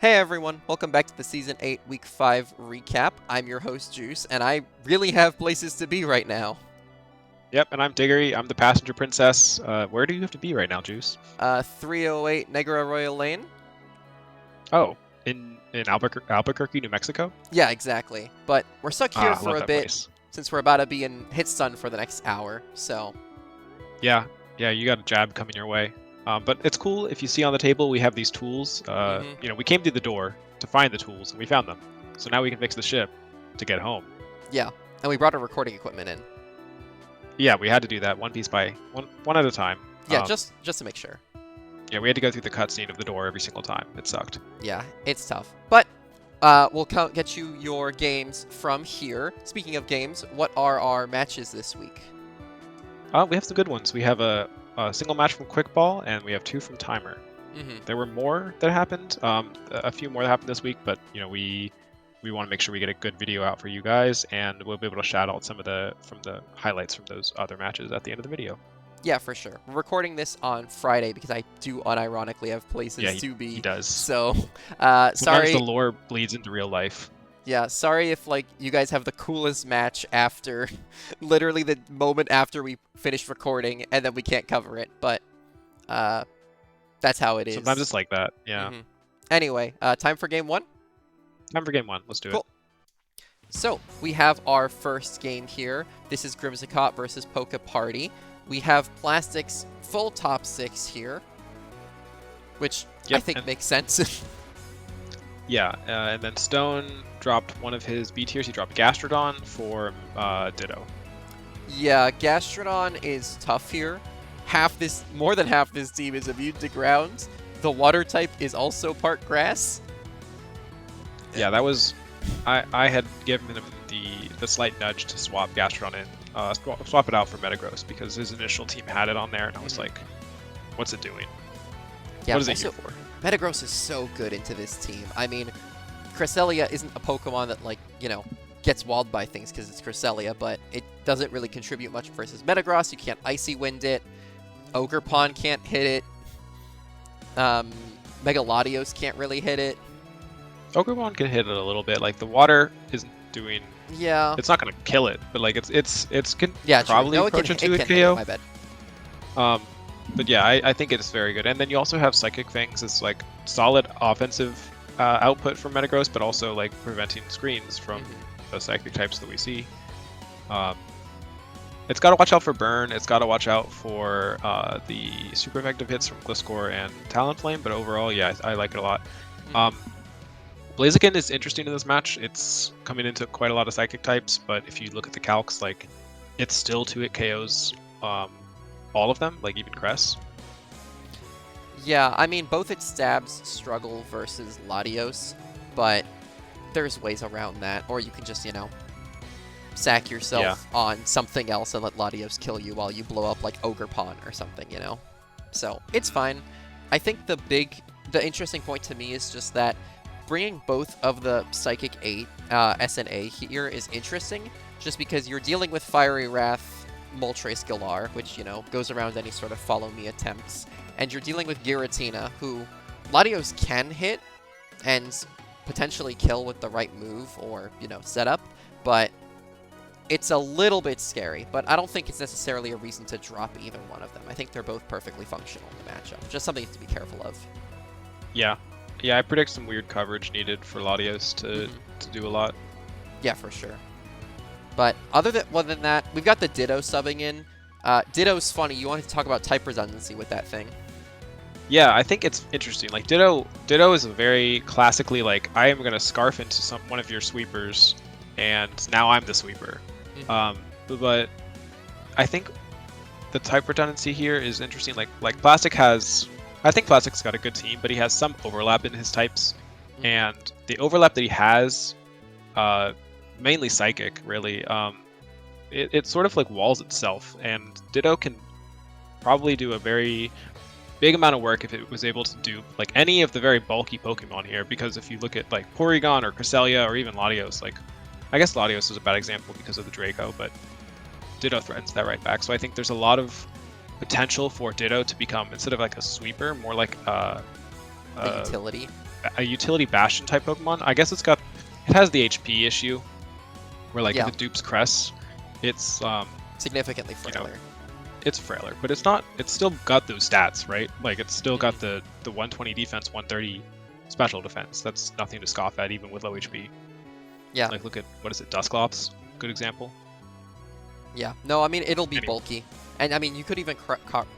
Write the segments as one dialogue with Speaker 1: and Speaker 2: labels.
Speaker 1: Hey everyone, welcome back to the Season 8 Week 5 recap. I'm your host Juice, and I really have places to be right now.
Speaker 2: Yep, and I'm Diggory. I'm the passenger princess. Where do you have to be right now, Juice?
Speaker 1: 308 Negra Royal Lane?
Speaker 2: Oh, in Albuquerque, New Mexico?
Speaker 1: Yeah, exactly. But we're stuck here
Speaker 2: Ah, I
Speaker 1: for
Speaker 2: love
Speaker 1: a
Speaker 2: that
Speaker 1: bit,
Speaker 2: place.
Speaker 1: since we're about to be in Hit Stun for the next hour, so...
Speaker 2: Yeah, you got a jab coming your way. But it's cool if you see on the table we have these tools. We came through the door to find the tools, and we found them. So now we can fix the ship to get home.
Speaker 1: Yeah, and we brought our recording equipment in.
Speaker 2: Yeah, we had to do that one piece by one at a time.
Speaker 1: Yeah, just to make sure.
Speaker 2: Yeah, we had to go through the cutscene of the door every single time. It sucked.
Speaker 1: Yeah, it's tough. But we'll get you your games from here. Speaking of games, what are our matches this week?
Speaker 2: We have some good ones. We have a single match from Quickball, and we have 2 from Timer. There were more that happened, a few more that happened this week, but we want to make sure we get a good video out for you guys, and we'll be able to shout out some of the highlights from those other matches at the end of the video.
Speaker 1: Yeah, for sure. We're recording this on Friday because I do unironically have places to be.
Speaker 2: He does.
Speaker 1: So,
Speaker 2: Sometimes
Speaker 1: sorry.
Speaker 2: the lore bleeds into real life.
Speaker 1: Yeah, sorry if you guys have the coolest match after, literally the moment after we finish recording, and then we can't cover it. But, that's how it is.
Speaker 2: Sometimes it's like that. Yeah.
Speaker 1: Anyway, time for game 1.
Speaker 2: Time for game 1. Let's do it.
Speaker 1: So, we have our first game here. This is Grimsicott versus PokéParty. We have Plastic's full top 6 here, which I think makes sense.
Speaker 2: Yeah, and then Stone dropped one of his B tiers. He dropped Gastrodon for Ditto.
Speaker 1: Yeah, Gastrodon is tough here. More than half this team is immune to ground. The water type is also part grass.
Speaker 2: Yeah, that was... I had given him the slight nudge to swap Gastrodon in. Swap it out for Metagross because his initial team had it on there, and I was like, what's it doing?
Speaker 1: Yeah,
Speaker 2: what is it here for?
Speaker 1: Metagross is so good into this team. I mean, Cresselia isn't a Pokemon that, gets walled by things because it's Cresselia, but it doesn't really contribute much versus Metagross. You can't Icy Wind it. Ogerpon can't hit it. Mega Latios can't really hit it.
Speaker 2: Ogerpon can hit it a little bit. Like, the water isn't doing...
Speaker 1: Yeah.
Speaker 2: It's not going to kill it, but, like, it's can
Speaker 1: yeah,
Speaker 2: probably approach into a KO.
Speaker 1: My bad.
Speaker 2: But yeah, I think it's very good. And then you also have Psychic Fangs as, like, solid offensive output from Metagross, but also, like, preventing screens from the Psychic types that we see. It's got to watch out for Burn. It's got to watch out for the super effective hits from Gliscor and Talonflame, but overall, yeah, I like it a lot. Blaziken is interesting in this match. It's coming into quite a lot of Psychic types, but if you look at the calcs, like, it's still 2-hit KOs all of them, like even Cress.
Speaker 1: Yeah, I mean, both its stabs struggle versus Latios, but there's ways around that, or you can just, sack yourself on something else and let Latios kill you while you blow up, like, Ogerpon or something, So, it's fine. I think the interesting point to me is just that bringing both of the Psychic 8 SNA here is interesting, just because you're dealing with Fiery Wrath, Moltres Galar, which, goes around any sort of follow me attempts, and you're dealing with Giratina, who Latios can hit and potentially kill with the right move or, setup, but it's a little bit scary, but I don't think it's necessarily a reason to drop either one of them. I think they're both perfectly functional in the matchup, just something to be careful of.
Speaker 2: Yeah, I predict some weird coverage needed for Latios to do a lot.
Speaker 1: Yeah, for sure. But other than that, we've got the Ditto subbing in. Ditto's funny. You wanted to talk about type redundancy with that thing.
Speaker 2: Yeah, I think it's interesting. Like, Ditto is a very classically, like, I am going to scarf into one of your sweepers, and now I'm the sweeper. But I think the type redundancy here is interesting. Like Plastic has... I think Plastic's got a good team, but he has some overlap in his types. And the overlap that he has... mainly Psychic, really. It sort of like walls itself, and Ditto can probably do a very big amount of work if it was able to do like any of the very bulky Pokemon here. Because if you look at like Porygon or Cresselia or even Latios, like I guess Latios is a bad example because of the Draco, but Ditto threatens that right back. So I think there's a lot of potential for Ditto to become, instead of like a sweeper, more like
Speaker 1: a utility.
Speaker 2: a utility Bastion type Pokemon. I guess it has the HP issue, where like if it dupes Crest, it's
Speaker 1: significantly frailer.
Speaker 2: It's frailer, but it's not. It's still got those stats, right? Like it's still got the 120 defense, 130 special defense. That's nothing to scoff at, even with low HP.
Speaker 1: Yeah.
Speaker 2: Like look at what is it, Dusclops? Good example.
Speaker 1: Yeah. No, I mean it'll be bulky, and I mean you could even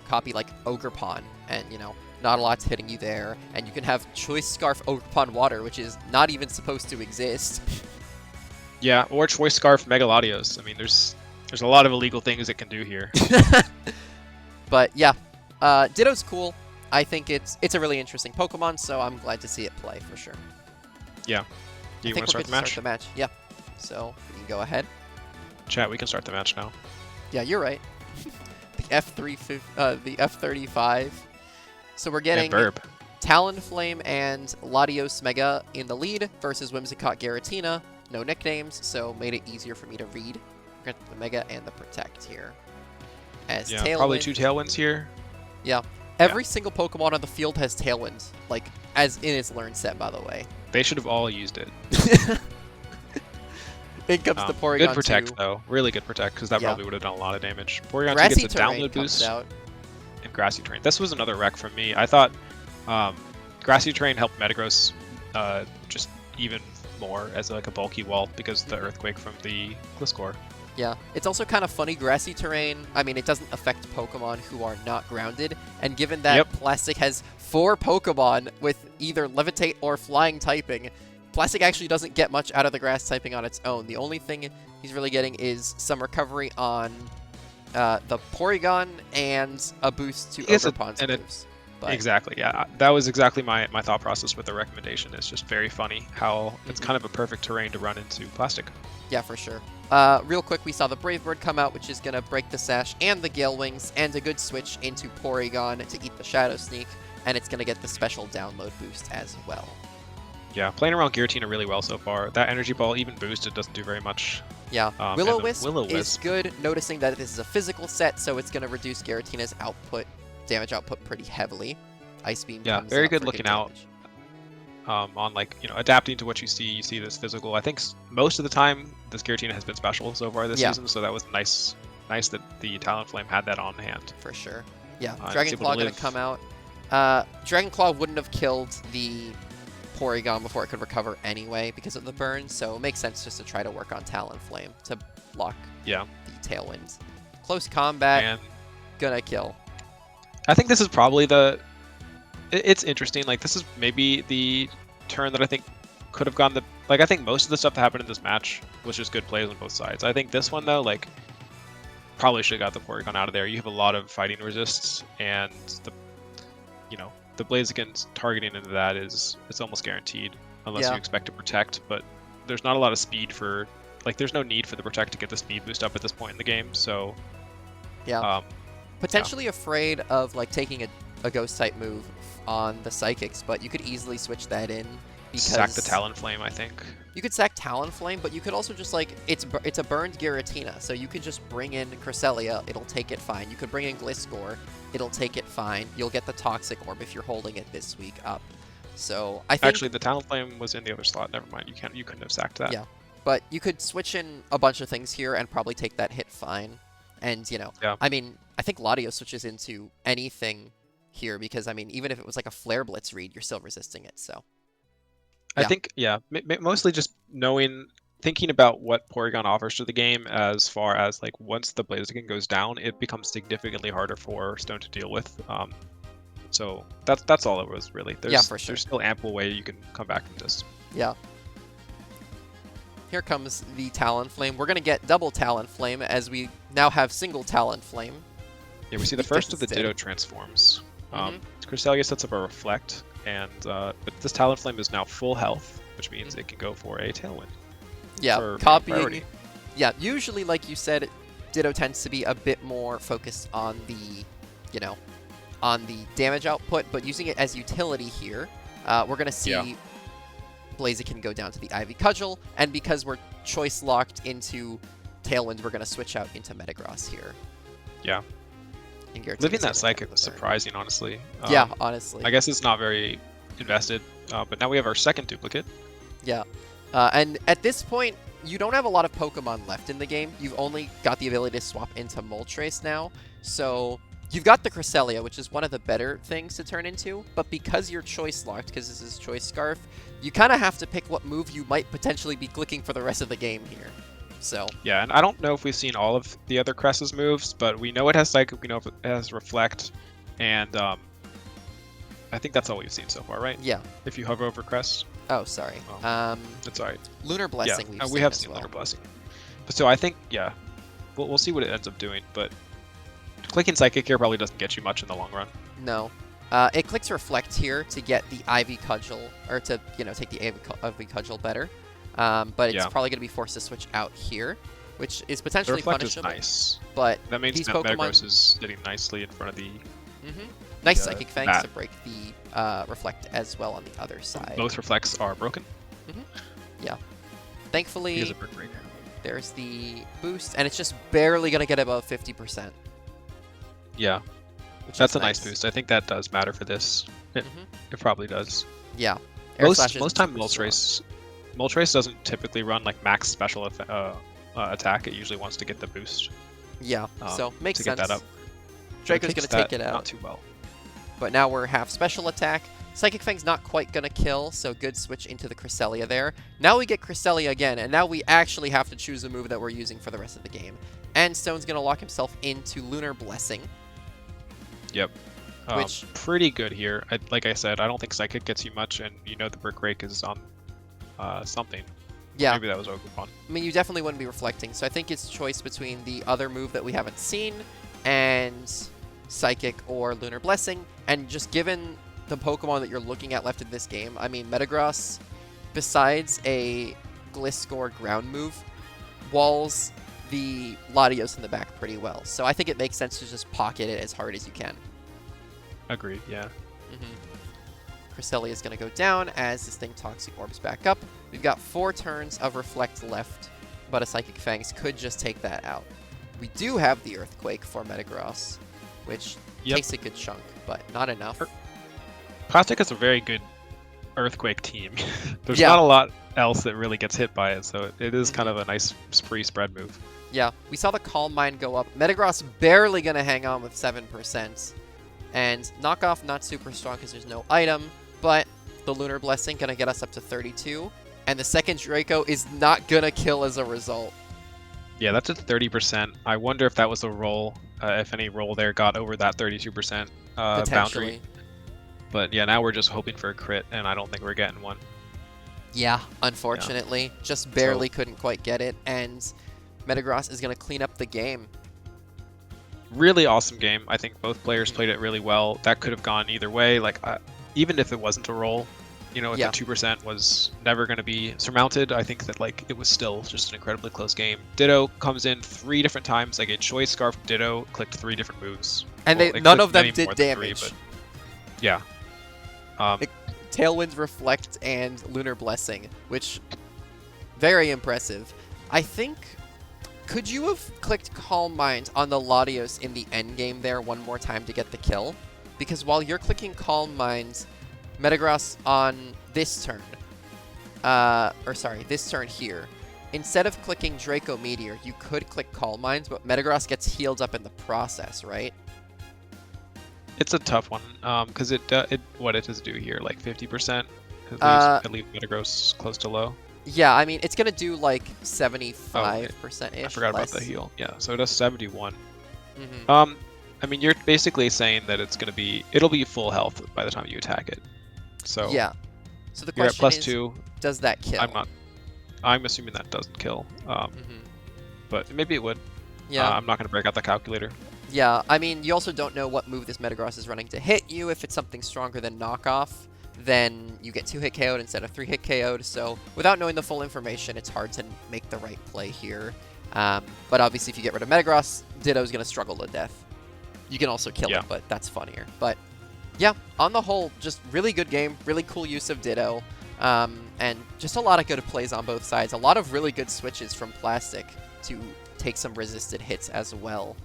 Speaker 1: copy like Ogerpon, and not a lot's hitting you there, and you can have Choice Scarf Ogerpon Water, which is not even supposed to exist.
Speaker 2: Yeah, or Choice Scarf Megalodios. I mean, there's a lot of illegal things it can do here.
Speaker 1: But yeah, Ditto's cool. I think it's a really interesting Pokemon, so I'm glad to see it play for sure.
Speaker 2: Yeah. Do you want to start the match?
Speaker 1: Yeah. So we can go ahead.
Speaker 2: Chat, we can start the match now.
Speaker 1: Yeah, you're right. the F35. So we're getting Talonflame and Latios Mega in the lead versus Whimsicott Giratina. No nicknames, so made it easier for me to read. We're getting the Mega and the Protect here. As Tailwind,
Speaker 2: probably 2 Tailwinds here.
Speaker 1: Yeah. Every single Pokemon on the field has Tailwind, like, as in its learn set, by the way.
Speaker 2: They should have all used it.
Speaker 1: It comes to Porygon
Speaker 2: Good Protect,
Speaker 1: 2.
Speaker 2: though. Really good Protect, because that probably would have done a lot of damage. Porygon 2 gets a download boost. And Grassy Terrain. This was another wreck from me. I thought Grassy Terrain helped Metagross just even more as like a bulky wall because of the Earthquake from the Gliscor.
Speaker 1: Yeah, it's also kind of funny, Grassy Terrain, I mean, it doesn't affect Pokemon who are not grounded, and given that Plastic has 4 Pokemon with either Levitate or Flying typing, Plastic actually doesn't get much out of the Grass typing on its own. The only thing he's really getting is some recovery on the Porygon and a boost to Ogerpon's moves.
Speaker 2: Exactly, yeah. That was exactly my thought process with the recommendation. It's just very funny how it's kind of a perfect terrain to run into Plastic.
Speaker 1: Yeah, for sure. Real quick, we saw the Brave Bird come out, which is going to break the Sash and the Gale Wings, and a good switch into Porygon to eat the Shadow Sneak, and it's going to get the special download boost as well.
Speaker 2: Yeah, playing around Giratina really well so far. That Energy Ball, even boosted, doesn't do very much.
Speaker 1: Yeah, Will-O-Wisp is good, noticing that this is a physical set, so it's going to reduce Giratina's damage output pretty heavily. Ice Beam comes
Speaker 2: very
Speaker 1: out
Speaker 2: good
Speaker 1: for
Speaker 2: looking out. On like adapting to what you see this physical. I think most of the time this Giratina has been special so far this season, so that was nice that the Talonflame had that on hand.
Speaker 1: For sure. Yeah, Dragon Claw gonna come out. Dragon Claw wouldn't have killed the Porygon before it could recover anyway because of the burn, so it makes sense just to try to work on Talonflame to block the Tailwinds. Close combat, gonna kill.
Speaker 2: I think this is probably it's interesting. Like, this is maybe the turn that I think could have gone I think most of the stuff that happened in this match was just good plays on both sides. I think this one, though, like, probably should have got the Porygon out of there. You have a lot of fighting resists, and the Blaziken's targeting into that it's almost guaranteed, unless you expect to Protect, but there's not a lot of speed for, like, there's no need for the Protect to get the speed boost up at this point in the game, so...
Speaker 1: Yeah. Potentially afraid of, like, taking a Ghost-type move on the Psychics, but you could easily switch that in because...
Speaker 2: Sack the Talonflame, I think.
Speaker 1: You could sack Talonflame, but you could also just, like, it's a burned Giratina, so you could just bring in Cresselia, it'll take it fine. You could bring in Gliscor, it'll take it fine. You'll get the Toxic Orb if you're holding it this week up. So, I think... Actually,
Speaker 2: the Talonflame was in the other slot, never mind. You couldn't have sacked that.
Speaker 1: Yeah, but you could switch in a bunch of things here and probably take that hit fine. And, I mean, I think Latios switches into anything here because, I mean, even if it was like a Flare Blitz read, you're still resisting it, so...
Speaker 2: I think, mostly just thinking about what Porygon offers to the game as far as, like, once the Blaziken goes down, it becomes significantly harder for Stone to deal with. So that's all it was, really. For sure. There's still ample way you can come back from this.
Speaker 1: Yeah. Here comes the Talonflame. We're going to get double Talonflame as we now have single Talonflame.
Speaker 2: Yeah, we see the first of the Ditto transforms. Cresselia sets up a Reflect, and but this Talonflame is now full health, which means it can go for a Tailwind.
Speaker 1: Yeah, copying. Yeah, usually, like you said, Ditto tends to be a bit more focused on the, on the damage output, but using it as utility here, we're going to see Blaziken go down to the Ivy Cudgel, and because we're choice locked into Tailwind, we're going to switch out into Metagross here.
Speaker 2: Yeah. Living that Psychic was surprising, honestly.
Speaker 1: Yeah, honestly.
Speaker 2: I guess it's not very invested But now we have our second duplicate.
Speaker 1: Yeah. And at this point, you don't have a lot of Pokemon left in the game. You've only got the ability to swap into Moltres now. So you've got the Cresselia, which is one of the better things to turn into. But because you're choice locked, because this is Choice Scarf, you kind of have to pick what move you might potentially be clicking for the rest of the game here. So
Speaker 2: yeah, and I don't know if we've seen all of the other Cress's moves, but we know it has Psychic, we know it has Reflect, and I think that's all we've seen so far, right?
Speaker 1: Yeah.
Speaker 2: If you hover over Crest.
Speaker 1: Oh, sorry.
Speaker 2: That's alright.
Speaker 1: Lunar Blessing.
Speaker 2: Yeah, we have seen Lunar Blessing. But so I think, yeah, we'll see what it ends up doing. But clicking Psychic here probably doesn't get you much in the long run.
Speaker 1: No. It clicks Reflect here to get the Ivy Cudgel, or to take the Ivy Cudgel better. But it's probably going to be forced to switch out here, which is potentially
Speaker 2: Reflect
Speaker 1: punishable.
Speaker 2: Is nice.
Speaker 1: But
Speaker 2: that means
Speaker 1: these
Speaker 2: Metagross is sitting nicely in front of the.
Speaker 1: Nice Psychic Fangs to break the Reflect as well on the other side.
Speaker 2: Both Reflects are broken.
Speaker 1: Yeah. Thankfully, there's the boost, and it's just barely going to get above 50%.
Speaker 2: Yeah. That's a nice boost. I think that does matter for this. It probably does.
Speaker 1: Yeah.
Speaker 2: Most time Moltres doesn't typically run like max special attack. It usually wants to get the boost.
Speaker 1: Yeah. So makes sense.
Speaker 2: Get that up.
Speaker 1: Draco's going to take it out.
Speaker 2: Not too well.
Speaker 1: But now we're half special attack. Psychic Fang's not quite going to kill, so good switch into the Cresselia there. Now we get Cresselia again, and now we actually have to choose a move that we're using for the rest of the game. And Stone's going to lock himself into Lunar Blessing.
Speaker 2: Yep. Which pretty good here. Like I said, I don't think Psychic gets you much, and the Brick Rake is on something.
Speaker 1: Yeah.
Speaker 2: Maybe that was Ogerpon.
Speaker 1: I mean, you definitely wouldn't be reflecting, so I think it's choice between the other move that we haven't seen and Psychic or Lunar Blessing. And just given the Pokemon that you're looking at left in this game, I mean, Metagross, besides a Gliscor ground move, walls the Latios in the back pretty well. So I think it makes sense to just pocket it as hard as you can.
Speaker 2: Agreed, yeah.
Speaker 1: Cresselia is going to go down as this thing Toxic Orbs back up. We've got 4 turns of Reflect left, but a Psychic Fangs could just take that out. We do have the Earthquake for Metagross, which takes a good chunk, but not enough.
Speaker 2: Plastic is a very good Earthquake team. There's not a lot else that really gets hit by it, so it is kind of a nice free spread move.
Speaker 1: Yeah, we saw the Calm Mind go up. Metagross barely going to hang on with 7%. And Knockoff not super strong because there's no item, but the Lunar Blessing going to get us up to 32. And the second Draco is not going to kill as a result.
Speaker 2: Yeah, that's at 30%. I wonder if that was a roll, if any roll there got over that 32% boundary. But yeah, now we're just hoping for a crit, and I don't think we're getting one.
Speaker 1: Yeah, unfortunately. Yeah. Just barely couldn't quite get it, and Metagross is going to clean up the game.
Speaker 2: Really awesome game. I think both players played it really well. That could have gone either way. Like, even if it wasn't a roll, if the 2% was never going to be surmounted, I think that it was still just an incredibly close game. Ditto comes in 3 different times. Like a Choice Scarf Ditto clicked 3 different moves.
Speaker 1: And none of them did damage.
Speaker 2: 3, but yeah.
Speaker 1: Tailwinds, Reflect, and Lunar Blessing, which very impressive. I think, could you have clicked Calm Mind on the Latios in the end game there one more time to get the kill? Because while you're clicking Calm Mind, Metagross on this turn, this turn here, instead of clicking Draco Meteor, you could click Calm Mind, but Metagross gets healed up in the process, right?
Speaker 2: It's a tough one, because what it does do here, like 50%, at least Metagross close to low.
Speaker 1: Yeah, I mean, it's going to do like 75%-ish.
Speaker 2: I forgot about the heal. Yeah, so it does 71. I mean, you're basically saying that it'll be full health by the time you attack it. So
Speaker 1: yeah. So the
Speaker 2: you're at
Speaker 1: question is,
Speaker 2: +2.
Speaker 1: Does that kill?
Speaker 2: I'm assuming that doesn't kill. But maybe it would.
Speaker 1: Yeah.
Speaker 2: I'm not going to break out the calculator.
Speaker 1: Yeah, I mean, you also don't know what move this Metagross is running to hit you. If it's something stronger than Knockoff, then you get 2-hit KO'd instead of 3-hit KO'd. So without knowing the full information, it's hard to make the right play here. But obviously, if you get rid of Metagross, Ditto's going to struggle to death. You can also kill it, but that's funnier. But yeah, on the whole, just really good game, really cool use of Ditto, and just a lot of good plays on both sides. A lot of really good switches from Plastic to take some resisted hits as well.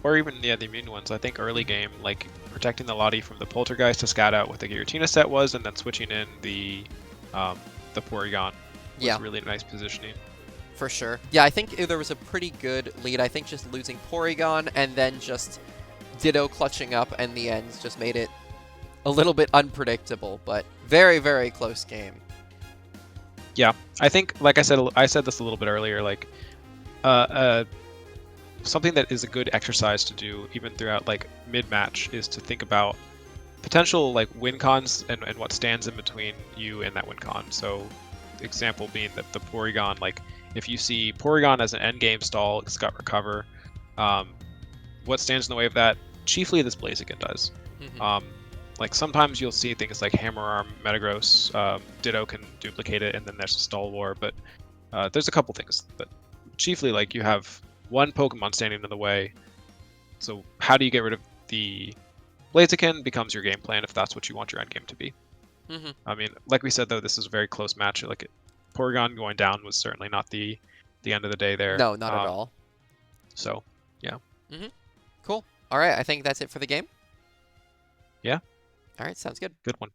Speaker 2: or even the immune ones. I think early game, like protecting the Lottie from the Poltergeist to scout out what the Giratina set was, and then switching in the Porygon was really nice positioning.
Speaker 1: For sure. Yeah, I think there was a pretty good lead. I think just losing Porygon and then just Ditto clutching up in the end just made it a little bit unpredictable, but very, very close game.
Speaker 2: Yeah, I think, like I said this a little bit earlier, like something that is a good exercise to do even throughout like mid-match is to think about potential like win cons and what stands in between you and that win con. So example being that the Porygon, like if you see Porygon as an endgame stall, it's got recover. What stands in the way of that? Chiefly this Blaziken does. Like sometimes you'll see things like Hammer Arm, Metagross, Ditto can duplicate it, and then there's a stall war. But there's a couple things. But chiefly, like you have one Pokemon standing in the way. So how do you get rid of the Blaziken? Becomes your game plan if that's what you want your end game to be. I mean, like we said though, this is a very close match. Like Porygon going down was certainly not the end of the day there.
Speaker 1: No, not at all.
Speaker 2: So yeah.
Speaker 1: Cool. All right, I think that's it for the game.
Speaker 2: Yeah.
Speaker 1: All right, sounds good.
Speaker 2: Good one.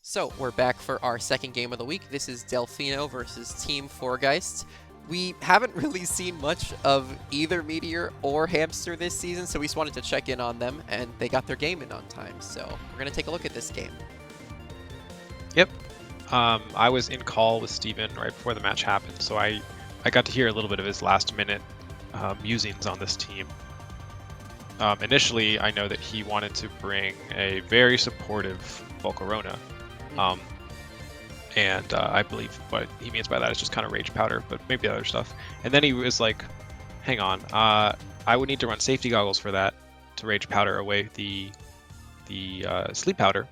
Speaker 1: So we're back for our second game of the week. This is Delfino versus Team Fourgeist. We haven't really seen much of either Meteor or Hamster this season, so we just wanted to check in on them, and they got their game in on time. So we're going to take a look at this game.
Speaker 2: Yep. I was in call with Steven right before the match happened, so I got to hear a little bit of his last-minute musings on this team. Initially, I know that he wanted to bring a very supportive Volcarona. And I believe what he means by that is just kind of Rage Powder, but maybe other stuff. And then he was like, hang on, I would need to run safety goggles for that to Rage Powder away the Sleep Powder.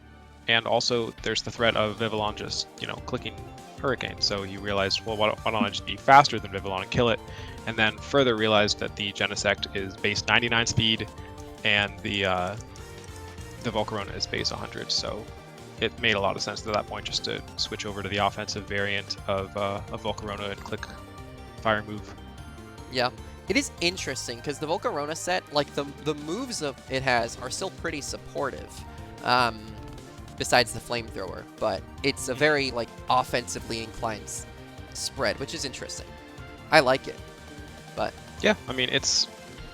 Speaker 2: And also there's the threat of Vivillon just, clicking Hurricane. So you realized, well, why don't I just be faster than Vivillon and kill it? And then further realized that the Genesect is base 99 speed and the Volcarona is base 100. So it made a lot of sense at that point just to switch over to the offensive variant of Volcarona and click Fire Move.
Speaker 1: Yeah, it is interesting because the Volcarona set, like the moves it has are still pretty supportive, besides the Flamethrower, but it's a very like offensively inclined spread, which is interesting. I like it, but
Speaker 2: yeah, I mean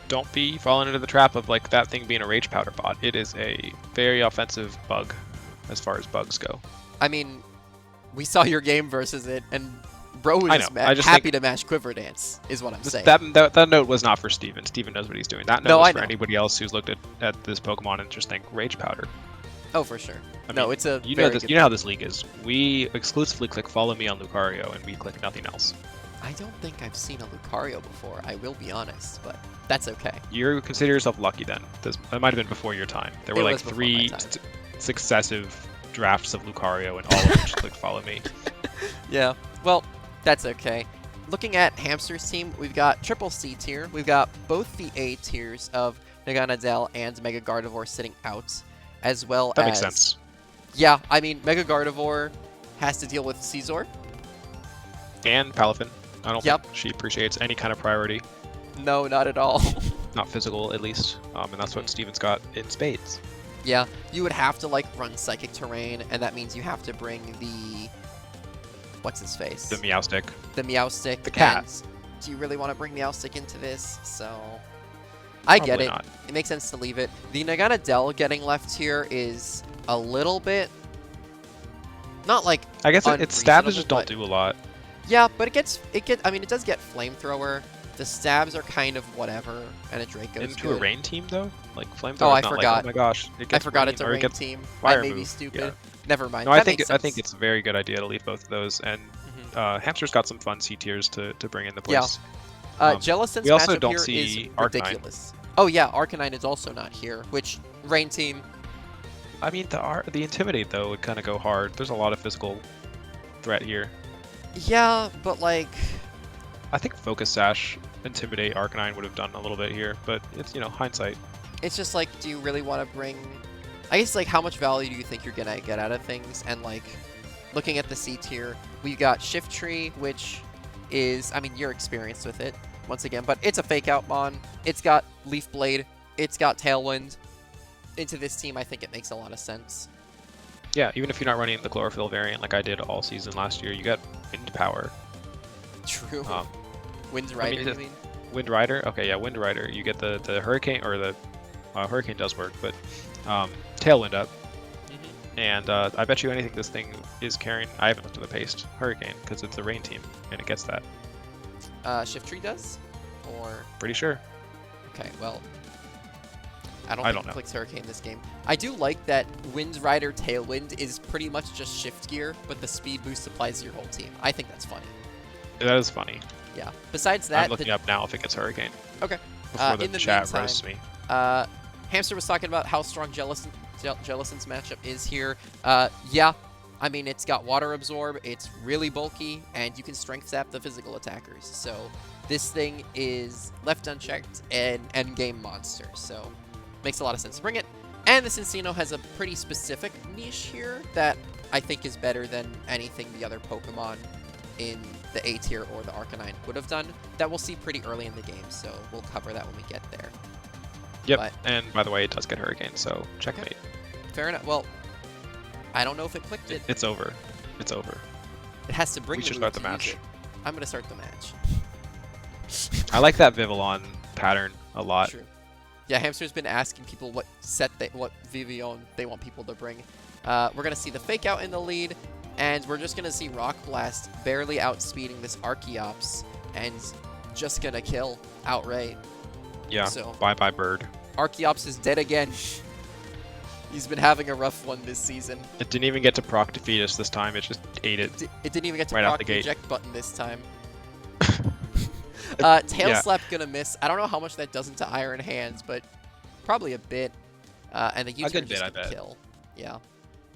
Speaker 2: don't be falling into the trap of like that thing being a Rage Powder bot. It is a very offensive bug. As far as bugs go.
Speaker 1: I mean, we saw your game versus it, and bro was happy to match Quiver Dance, is what I'm saying.
Speaker 2: That note was not for Steven. Steven knows what he's doing. That note was for anybody else who's looked at this Pokemon and just think Rage Powder.
Speaker 1: Oh, for sure.
Speaker 2: I mean, it's a you know how this league is. We exclusively click Follow Me on Lucario, and we click nothing else.
Speaker 1: I don't think I've seen a Lucario before, I will be honest, but that's okay.
Speaker 2: You consider yourself lucky then. That might have been before your time. There were like 3 successive drafts of Lucario, and all of which clicked Follow Me.
Speaker 1: Yeah, well, that's okay. Looking at Hamster's team, we've got triple C tier. We've got both the A tiers of Naganadel and Mega Gardevoir sitting out, as well as...
Speaker 2: That makes sense.
Speaker 1: Yeah, I mean, Mega Gardevoir has to deal with Scizor.
Speaker 2: And Palafin. I don't think she appreciates any kind of priority.
Speaker 1: No, not at all.
Speaker 2: Not physical, at least. And that's what Steven's got in spades.
Speaker 1: Yeah, you would have to like run Psychic Terrain, and that means you have to bring the... What's his face?
Speaker 2: The Meowstic.
Speaker 1: The Meowstic.
Speaker 2: The cat.
Speaker 1: And do you really want to bring Meowstic into this? So... I get it.
Speaker 2: Not.
Speaker 1: It makes sense to leave it. The Naganadel getting left here is a little bit... Not like
Speaker 2: I guess its stabs just don't do a lot.
Speaker 1: Yeah, but it does get Flamethrower. The stabs are kind of whatever, and a Draco's
Speaker 2: into
Speaker 1: good.
Speaker 2: A rain team though, like Flamethrower.
Speaker 1: Oh, I forgot.
Speaker 2: Like, oh my gosh,
Speaker 1: I forgot it's a rain team. I may be stupid. Yeah. Never mind.
Speaker 2: No, I think it's a very good idea to leave both of those, and Hamster's got some fun C tiers to bring into place.
Speaker 1: Yeah. Jellicin's
Speaker 2: we also
Speaker 1: matchup
Speaker 2: don't
Speaker 1: here
Speaker 2: see
Speaker 1: is
Speaker 2: Arcanine.
Speaker 1: ridiculous. Oh yeah, Arcanine is also not here, which rain team.
Speaker 2: I mean, the Intimidate though would kind of go hard. There's a lot of physical threat here.
Speaker 1: Yeah, but like...
Speaker 2: I think Focus Sash, Intimidate, Arcanine would have done a little bit here, but it's, hindsight.
Speaker 1: It's just like, do you really want to bring... I guess, like, how much value do you think you're going to get out of things? And, like, looking at the C tier, we got Shift Tree, which is... I mean, you're experienced with it. once again, but it's a Fake Out Mon. It's got Leaf Blade. It's got Tailwind. Into this team, I think it makes a lot of sense.
Speaker 2: Yeah, even if you're not running the Chlorophyll variant like I did all season last year, you got Wind Power.
Speaker 1: True. Wind Rider, you mean?
Speaker 2: Wind Rider? Okay, yeah, Wind Rider. You get the Hurricane, or the Hurricane does work, but Tailwind up. And I bet you anything this thing is carrying. I haven't looked at the paste. Hurricane, because it's a rain team, and it gets that.
Speaker 1: Shiftry does? Or...
Speaker 2: Pretty sure.
Speaker 1: Okay, well... I don't think it clicks Hurricane this game. I do like that Wind Rider Tailwind is pretty much just shift gear, but the speed boost applies to your whole team. I think that's funny.
Speaker 2: That is funny.
Speaker 1: Yeah. Besides that...
Speaker 2: I'm looking up now if it gets Hurricane.
Speaker 1: Okay.
Speaker 2: Before the chat roasts me.
Speaker 1: Hamster was talking about how strong Jellison's matchup is here. Yeah, I mean, it's got Water Absorb, it's really bulky, and you can Strength Zap the physical attackers. So this thing is left unchecked and endgame monster. So makes a lot of sense to bring it. And the Cinccino has a pretty specific niche here that I think is better than anything the other Pokemon in the A tier or the Arcanine would have done. That we'll see pretty early in the game, so we'll cover that when we get there.
Speaker 2: Yep, but, and by the way, it does get Hurricane, so checkmate.
Speaker 1: Okay. Fair enough. Well, I don't know if it clicked it.
Speaker 2: It's over. It's over.
Speaker 1: It has to bring
Speaker 2: we should start the match.
Speaker 1: I'm going to start the match.
Speaker 2: I like that Vivillon pattern a lot.
Speaker 1: True. Yeah, Hamster's been asking people what Vivillon they want people to bring. We're going to see the Fake Out in the lead, and we're just going to see Rock Blast barely outspeeding this Archeops and just going to kill outright.
Speaker 2: Yeah,
Speaker 1: so,
Speaker 2: bye-bye bird.
Speaker 1: Archeops is dead again. He's been having a rough one this season.
Speaker 2: It didn't even get to proc defeat us this time, it just ate it.
Speaker 1: It didn't even get to
Speaker 2: right
Speaker 1: proc
Speaker 2: out the
Speaker 1: the
Speaker 2: gate.
Speaker 1: eject button this time. Tail Slap gonna miss. I don't know how much that does into Iron Hands, but probably a bit. And the U-turn just gonna kill. Yeah.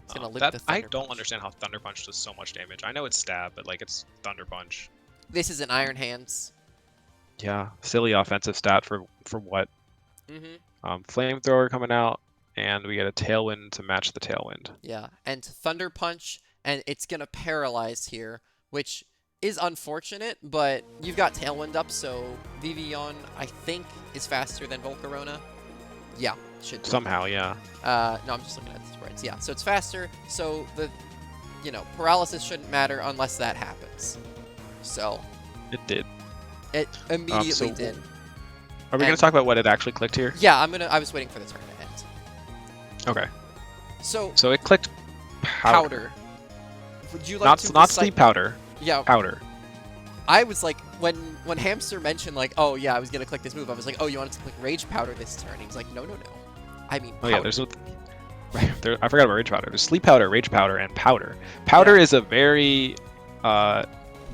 Speaker 1: It's gonna lift the Thunder
Speaker 2: I don't
Speaker 1: Punch.
Speaker 2: Understand how Thunder Punch does so much damage. I know it's stab, but like it's Thunder Punch.
Speaker 1: This is an Iron Hands.
Speaker 2: Yeah, silly offensive stat for what? Flamethrower coming out, and we get a Tailwind to match the Tailwind.
Speaker 1: Yeah, and Thunder Punch, and it's gonna paralyze here, which is unfortunate, but you've got Tailwind up, so Vivillon, I think, is faster than Volcarona. Yeah, should be.
Speaker 2: Somehow, yeah.
Speaker 1: No, I'm just looking at the sprites. Yeah, so it's faster, so the, paralysis shouldn't matter unless that happens. So.
Speaker 2: It did.
Speaker 1: It immediately did.
Speaker 2: Are we going to talk about what it actually clicked here?
Speaker 1: Yeah, I was waiting for the turn to end.
Speaker 2: Okay.
Speaker 1: So
Speaker 2: it clicked powder.
Speaker 1: Would you like
Speaker 2: not sleep powder?
Speaker 1: Yeah.
Speaker 2: Powder.
Speaker 1: I was like, when Hamster mentioned like, oh yeah, I was gonna click this move, I was like, oh, you wanted to click Rage Powder this turn? He was like, no. I mean, powder.
Speaker 2: Oh yeah, there's I forgot about Rage Powder. There's Sleep Powder, Rage Powder, and Powder. Powder is a very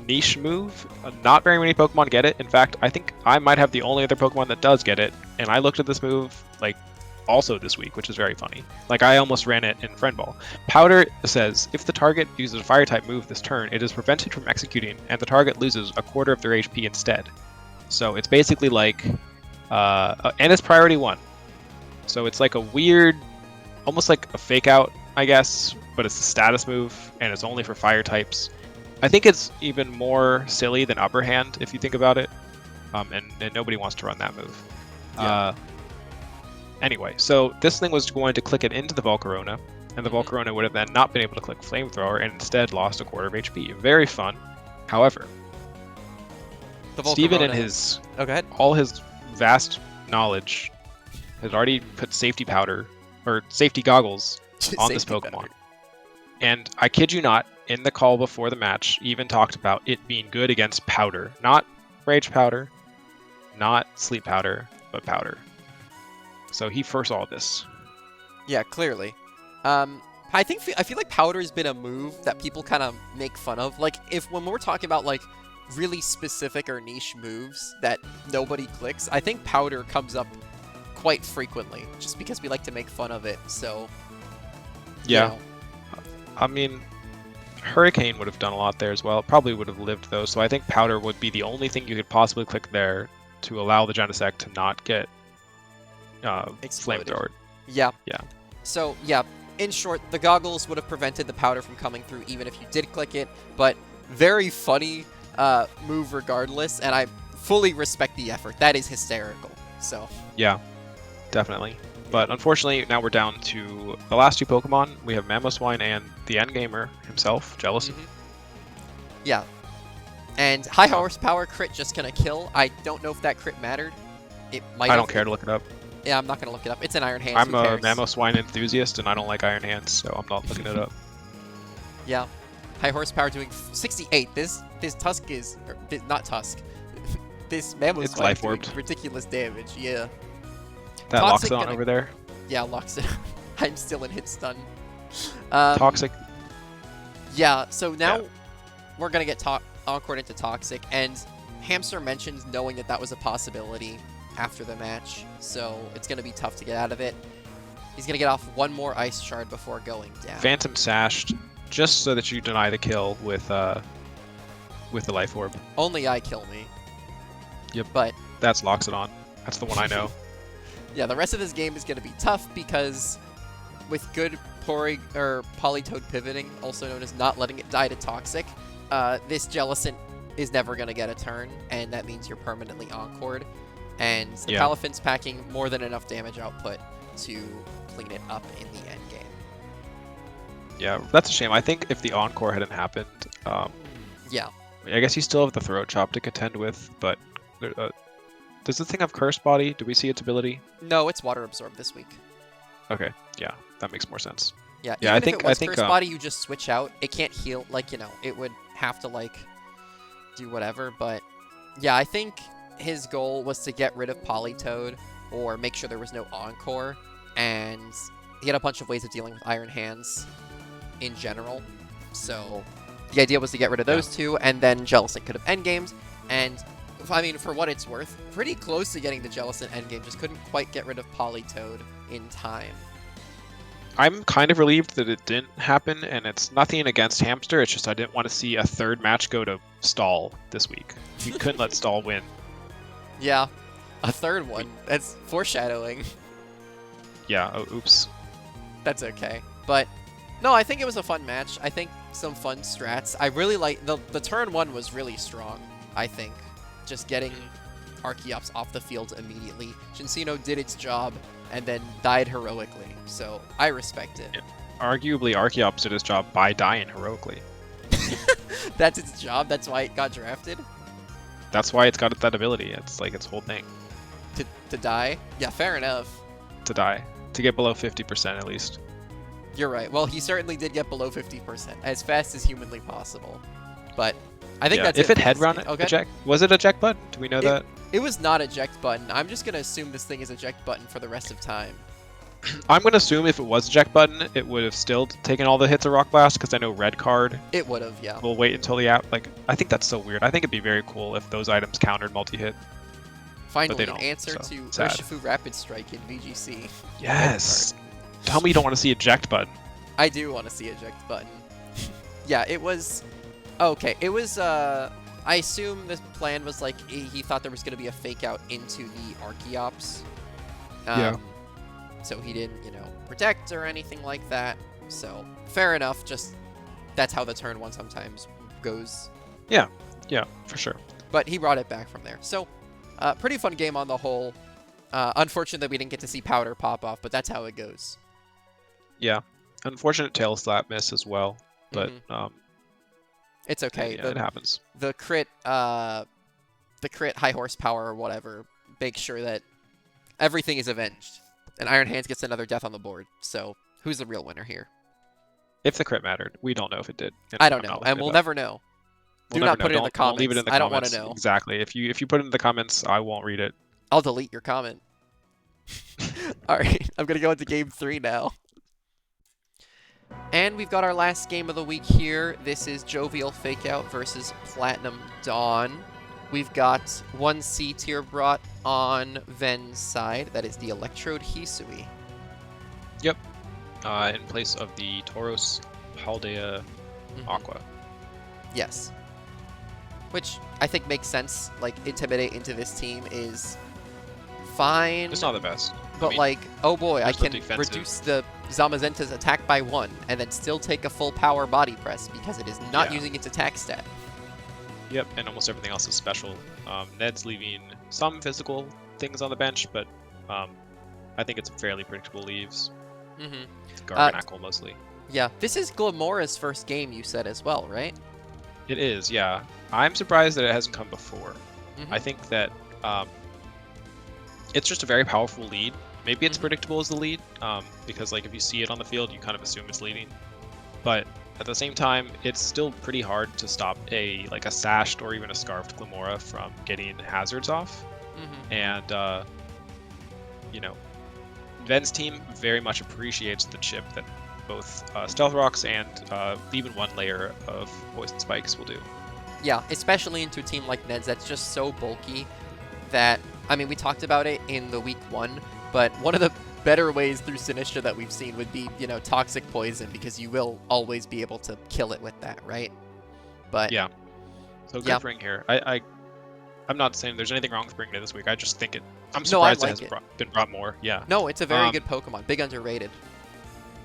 Speaker 2: niche move. Not very many Pokemon get it. In fact, I think I might have the only other Pokemon that does get it. And I looked at this move like also this week, which is very funny. Like I almost ran it in Friend Ball. Powder says if the target uses a Fire type move this turn, it is prevented from executing, and the target loses a quarter of their HP instead. So it's basically like, and it's priority 1. So it's like a weird, almost like a Fake Out, I guess, but it's a status move, and it's only for Fire types. I think it's even more silly than Upper Hand, if you think about it. And nobody wants to run that move.
Speaker 1: Yeah.
Speaker 2: Anyway, so this thing was going to click it into the Volcarona, and the Volcarona would have then not been able to click Flamethrower, and instead lost a quarter of HP. Very fun. However, Steven in his all his vast knowledge has already put safety powder, or safety goggles, on this Pokemon. Powder. And I kid you not, in the call before the match, even talked about it being good against Powder. Not Rage Powder, not Sleep Powder, but Powder. So he foresaw this.
Speaker 1: Yeah, clearly. I feel like Powder's been a move that people kind of make fun of. Like, when we're talking about, like, really specific or niche moves that nobody clicks, I think Powder comes up quite frequently, just because we like to make fun of it, so...
Speaker 2: Yeah. I mean, Hurricane would have done a lot there as well. It probably would have lived, though, so I think Powder would be the only thing you could possibly click there to allow the Genesect to not get flamethrowered.
Speaker 1: Yeah.
Speaker 2: Yeah.
Speaker 1: So, yeah, in short, the goggles would have prevented the Powder from coming through even if you did click it, but very funny move regardless, and I fully respect the effort. That is hysterical. So
Speaker 2: Yeah, definitely. But unfortunately, now we're down to the last 2 Pokemon. We have Mamoswine and the Endgamer himself, Jellicent.
Speaker 1: Yeah. And high horsepower crit just gonna kill. I don't know if that crit mattered. It might.
Speaker 2: I don't care to look it up.
Speaker 1: Yeah, I'm not gonna look it up. It's an Iron Hands.
Speaker 2: I'm a Mamoswine enthusiast, and I don't like Iron Hands, so I'm not looking it up.
Speaker 1: Yeah. High horsepower doing 68. This Tusk is... not Tusk. This Mamoswine is doing ridiculous damage. Yeah.
Speaker 2: That locks it on over there.
Speaker 1: Yeah, locks it. I'm still in hit stun.
Speaker 2: Toxic.
Speaker 1: Yeah, so now we're going to get encored into Toxic, and Hamster mentioned knowing that was a possibility after the match, so it's going to be tough to get out of it. He's going to get off one more Ice Shard before going down.
Speaker 2: Phantom Sashed, just so that you deny the kill with the Life Orb.
Speaker 1: Only I kill me.
Speaker 2: Yep.
Speaker 1: But
Speaker 2: that's locks it on. That's the one I know.
Speaker 1: Yeah, the rest of this game is going to be tough because with good Polytoad pivoting, also known as not letting it die to Toxic, this Jellicent is never going to get a turn, and that means you're permanently encored. And the Palafin's packing more than enough damage output to clean it up in the end game.
Speaker 2: Yeah, that's a shame. I think if the encore hadn't happened,
Speaker 1: yeah,
Speaker 2: I guess you still have the Throat Chop to contend with, but does the thing have Curse Body? Do we see its ability?
Speaker 1: No, it's Water Absorb this week.
Speaker 2: Okay, yeah, that makes more sense.
Speaker 1: Yeah,
Speaker 2: yeah.
Speaker 1: Even if it was Curse Body, you just switch out. It can't heal, like, it would have to, do whatever, but yeah, I think his goal was to get rid of Polytoad or make sure there was no Encore, and he had a bunch of ways of dealing with Iron Hands in general, so the idea was to get rid of those two, and then Jellicent could have endgamed, and I mean, for what it's worth, pretty close to getting the Jellicent endgame, just couldn't quite get rid of Polytoad in time.
Speaker 2: I'm kind of relieved that it didn't happen, and it's nothing against Hamster, it's just I didn't want to see a third match go to Stall this week. You couldn't let Stall win.
Speaker 1: Yeah, a third one. That's foreshadowing.
Speaker 2: Yeah, oh, oops.
Speaker 1: That's okay. But, no, I think it was a fun match. I think some fun strats. I really like... The turn one was really strong, I think. Just getting Archeops off the field immediately. Shinsino did its job and then died heroically. So, I respect it.
Speaker 2: Yeah. Arguably, Archeops did its job by dying heroically.
Speaker 1: That's its job? That's why it got drafted?
Speaker 2: That's why it's got that ability. It's like its whole thing.
Speaker 1: To die? Yeah, fair enough.
Speaker 2: To die. To get below 50% at least.
Speaker 1: You're right. Well, he certainly did get below 50%, as fast as humanly possible. But I think that's
Speaker 2: if it had run eject, was it eject button? Do we know that?
Speaker 1: It was not eject button. I'm just going to assume this thing is eject button for the rest of time.
Speaker 2: I'm going to assume if it was eject button, it would have still taken all the hits of Rock Blast, because I know red card.
Speaker 1: It would have, yeah.
Speaker 2: We'll wait until the app. I think that's so weird. I think it'd be very cool if those items countered multi-hit.
Speaker 1: Finally, an answer to Urshifu Rapid Strike in VGC.
Speaker 2: Yes. Tell me you don't want to see eject button.
Speaker 1: I do want to see eject button. Yeah, it was... Okay, it was... I assume the plan was he thought there was going to be a fake out into the Archeops.
Speaker 2: Yeah.
Speaker 1: So he didn't, protect or anything like that. So, fair enough. Just, that's how the turn one sometimes goes.
Speaker 2: Yeah, for sure.
Speaker 1: But he brought it back from there. So, pretty fun game on the whole. Unfortunately, we didn't get to see Powder pop off, but that's how it goes.
Speaker 2: Yeah. Unfortunate tail slap miss as well, but
Speaker 1: it's okay.
Speaker 2: Yeah, it happens.
Speaker 1: The crit high horsepower or whatever makes sure that everything is avenged. And Iron Hands gets another death on the board. So, who's the real winner here?
Speaker 2: If the crit mattered. We don't know if it did.
Speaker 1: I don't know, and we'll never know. Do not put it in the comments.
Speaker 2: Leave it in the
Speaker 1: comments. I
Speaker 2: don't
Speaker 1: want to know.
Speaker 2: Exactly. If you put it in the comments, I won't read it.
Speaker 1: I'll delete your comment. All right, I'm going to go into game 3 now. And we've got our last game of the week here. This is Jovial Fakeout versus Platinum Dawn. We've got one C tier brought on Ven's side. That is the Electrode Hisui.
Speaker 2: Yep. In place of the Tauros Paldea Aqua.
Speaker 1: Yes. Which I think makes sense. Intimidate into this team is fine.
Speaker 2: It's not the best.
Speaker 1: But oh boy, I can reduce the Zamazenta's attack by 1 and then still take a full power body press because it is not using its attack stat.
Speaker 2: Yep, and almost everything else is special. Ned's leaving some physical things on the bench, but I think it's fairly predictable leaves.
Speaker 1: Mm-hmm.
Speaker 2: Garganackle mostly.
Speaker 1: Yeah, this is Glamora's first game, you said as well, right?
Speaker 2: It is, yeah. I'm surprised that it hasn't come before.
Speaker 1: Mm-hmm.
Speaker 2: I think that it's just a very powerful lead. Maybe it's predictable as the lead, because like if you see it on the field, you kind of assume it's leading. But at the same time, it's still pretty hard to stop a sashed or even a scarfed Glamora from getting hazards off.
Speaker 1: Mm-hmm.
Speaker 2: And Ven's team very much appreciates the chip that both Stealth Rocks and even one layer of Poison Spikes will do.
Speaker 1: Yeah, especially into a team like Ned's that's just so bulky that, I mean, we talked about it in the week 1, but one of the better ways through Sinistra that we've seen would be, Toxic Poison, because you will always be able to kill it with that, right? But
Speaker 2: yeah. So good bring here. I'm not saying there's anything wrong with bringing it this week. I just think I'm surprised it hasn't been brought more. Yeah.
Speaker 1: No, it's a very good Pokemon. Big underrated.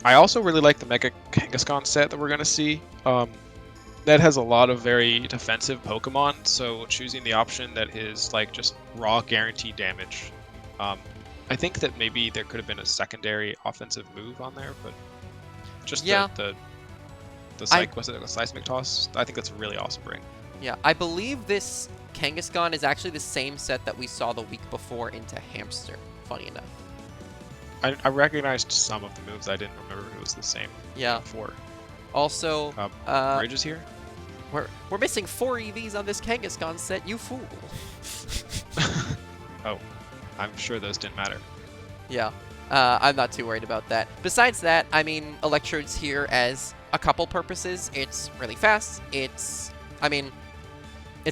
Speaker 2: I also really like the Mega Kangaskhan set that we're going to see. That has a lot of very defensive Pokemon, so choosing the option that is like just raw guaranteed damage. I think that maybe there could have been a secondary offensive move on there, but just the Seismic Toss? I think that's a really awesome bring.
Speaker 1: Yeah, I believe this Kangaskhan is actually the same set that we saw the week before into Hamster, funny enough.
Speaker 2: I recognized some of the moves. I didn't remember it was the same before.
Speaker 1: Also,
Speaker 2: Bridge is here?
Speaker 1: We're missing 4 EVs on this Kangaskhan set, you fool.
Speaker 2: Oh, I'm sure those didn't matter.
Speaker 1: Yeah, I'm not too worried about that. Besides that, I mean, Electrode's here as a couple purposes. It's really fast. It's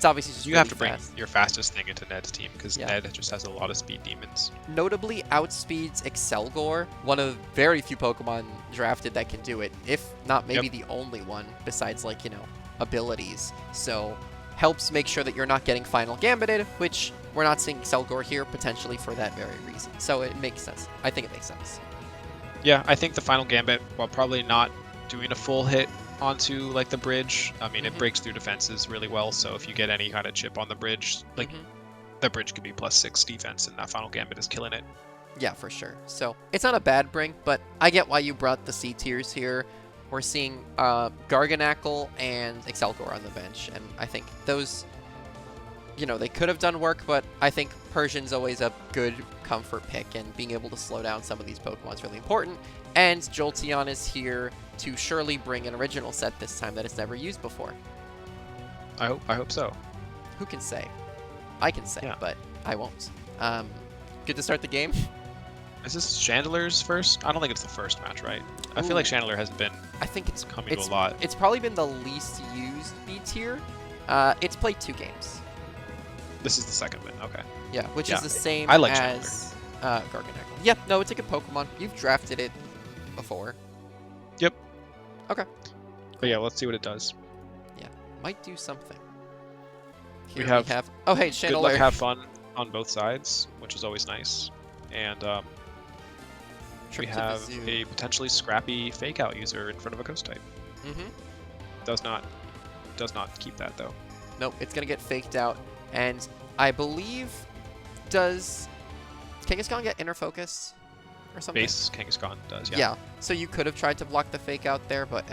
Speaker 1: obviously just
Speaker 2: you
Speaker 1: really
Speaker 2: have to bring
Speaker 1: fast.
Speaker 2: your fastest thing into Ned's team, because Ned just has a lot of speed demons.
Speaker 1: Notably outspeeds Excelgor, one of the very few Pokemon drafted that can do it, if not maybe the only one, besides abilities. So helps make sure that you're not getting Final Gambited, which we're not seeing Excelgor here, potentially for that very reason. So it makes sense. I think it makes sense.
Speaker 2: Yeah, I think the Final Gambit, while probably not doing a full hit onto the bridge, I mean, it breaks through defenses really well, so if you get any kind of chip on the bridge, the bridge could be +6 defense, and that Final Gambit is killing it.
Speaker 1: Yeah, for sure. So it's not a bad bring, but I get why you brought the C tiers here. We're seeing Garganackle and Excelgor on the bench, and I think those, they could have done work, but I think Persian's always a good comfort pick, and being able to slow down some of these Pokemon is really important. And Jolteon is here to surely bring an original set this time that it's never used before.
Speaker 2: I hope so.
Speaker 1: Who can say? I can say, but I won't. Good to start the game.
Speaker 2: Is this Chandeler's first? I don't think it's the first match, right? I feel like Chandeler hasn't been.
Speaker 1: I think it's
Speaker 2: coming to a lot.
Speaker 1: It's probably been the least used B tier. It's played 2 games.
Speaker 2: This is the second win. Okay.
Speaker 1: Yeah, which is the same
Speaker 2: I like
Speaker 1: as Garganackle. Yeah, no, it's a good Pokemon. You've drafted it before.
Speaker 2: Yep.
Speaker 1: Okay.
Speaker 2: But yeah, let's see what it does.
Speaker 1: Yeah, might do something.
Speaker 2: Here we have
Speaker 1: oh, hey, Chandeler.
Speaker 2: Good luck, have fun on both sides, which is always nice. And we have a potentially scrappy Fakeout user in front of a Ghost type. Does not keep that though.
Speaker 1: Nope, it's gonna get faked out, and I believe does Kangaskhan get inner focus or something?
Speaker 2: Base Kangaskhan does, yeah.
Speaker 1: Yeah, so you could have tried to block the fake out there, but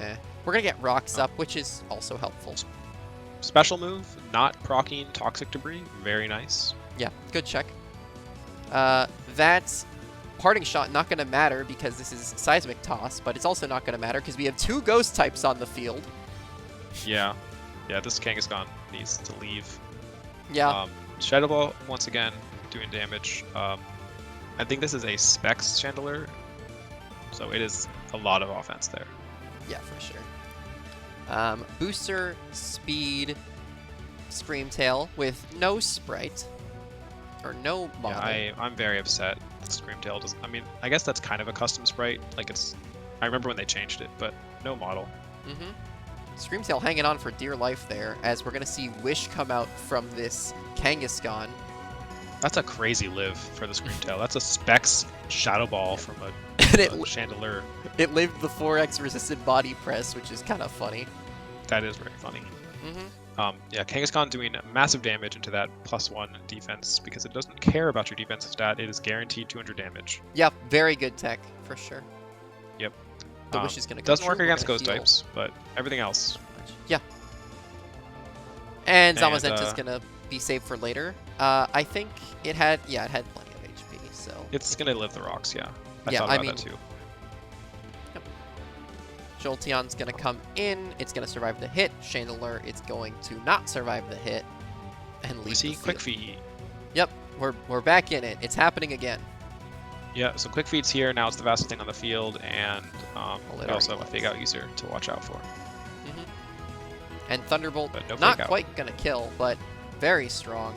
Speaker 1: we're gonna get rocks up, which is also helpful.
Speaker 2: Special move, not proccing Toxic Debris, very nice.
Speaker 1: Yeah, good check. That's Parting Shot not going to matter because this is Seismic Toss, but it's also not going to matter because we have 2 Ghost types on the field.
Speaker 2: Yeah, this Kangaskhan needs to leave.
Speaker 1: Yeah.
Speaker 2: Shadow Ball, once again, doing damage. I think this is a Specs Chandelier, so it is a lot of offense there.
Speaker 1: Yeah, for sure. Booster, Speed, Screamtail with no Sprite. Or no model.
Speaker 2: Yeah, I'm very upset that Screamtail doesn't. I mean, I guess that's kind of a custom sprite. I remember when they changed it, but no model.
Speaker 1: Screamtail hanging on for dear life there, as we're gonna see Wish come out from this Kangaskhan.
Speaker 2: That's a crazy live for the Screamtail. That's a Specs Shadow Ball from a Chandelier.
Speaker 1: It lived the 4x resisted body press, which is kind of funny.
Speaker 2: That is very funny. Yeah, Kangaskhan doing massive damage into that +1 defense because it doesn't care about your defensive stat. It is guaranteed 200 damage.
Speaker 1: Yep, very good tech, for sure.
Speaker 2: Yep.
Speaker 1: The Wish is going to go
Speaker 2: Doesn't
Speaker 1: true.
Speaker 2: work against
Speaker 1: We're
Speaker 2: ghost
Speaker 1: gonna heal.
Speaker 2: types, but everything else.
Speaker 1: Yeah. And Zamazenta's going to be saved for later. I think it had plenty of HP, so...
Speaker 2: It's going to live the rocks, yeah. I
Speaker 1: Yeah,
Speaker 2: thought
Speaker 1: I
Speaker 2: about
Speaker 1: mean-
Speaker 2: that too.
Speaker 1: Jolteon's going to come in. It's going to survive the hit. Chandelure is going to not survive the hit and leave
Speaker 2: We see
Speaker 1: the field.
Speaker 2: Quick Feed.
Speaker 1: Yep, we're back in it. It's happening again.
Speaker 2: Yeah, so Quick Feed's here. Now it's the fastest thing on the field, and we
Speaker 1: it
Speaker 2: also
Speaker 1: already
Speaker 2: have a Fakeout user to watch out for.
Speaker 1: And Thunderbolt,
Speaker 2: But no
Speaker 1: not
Speaker 2: Fakeout.
Speaker 1: quite going to kill, but very strong.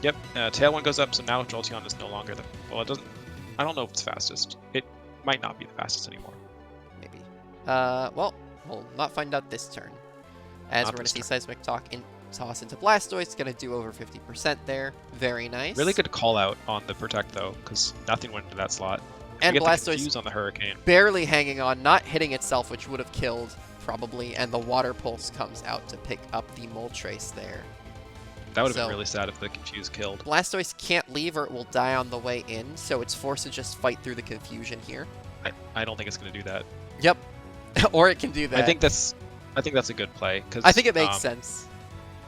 Speaker 2: Yep, Tailwind goes up, so now Jolteon is no longer the... Well, it doesn't... I don't know if it's fastest. It might not be the fastest anymore.
Speaker 1: Maybe. Well, we'll not find out this turn. As
Speaker 2: Not
Speaker 1: we're going to
Speaker 2: this
Speaker 1: see
Speaker 2: turn.
Speaker 1: Seismic Toss into Blastoise. Going to do over 50% there. Very nice.
Speaker 2: Really good call out on the Protect, though, because nothing went into that slot.
Speaker 1: And
Speaker 2: We get the
Speaker 1: Blastoise
Speaker 2: Confuse on the Hurricane.
Speaker 1: barely hanging on, not hitting itself, which would have killed, probably. And the Water Pulse comes out to pick up the Moltres there.
Speaker 2: That would have
Speaker 1: So-
Speaker 2: been really sad if the Confuse killed.
Speaker 1: Blastoise can't leave or it will die on the way in, so it's forced to just fight through the confusion here.
Speaker 2: I don't think it's going to do that.
Speaker 1: Yep. Or it can do that.
Speaker 2: I think that's a good play, because
Speaker 1: I think it makes sense.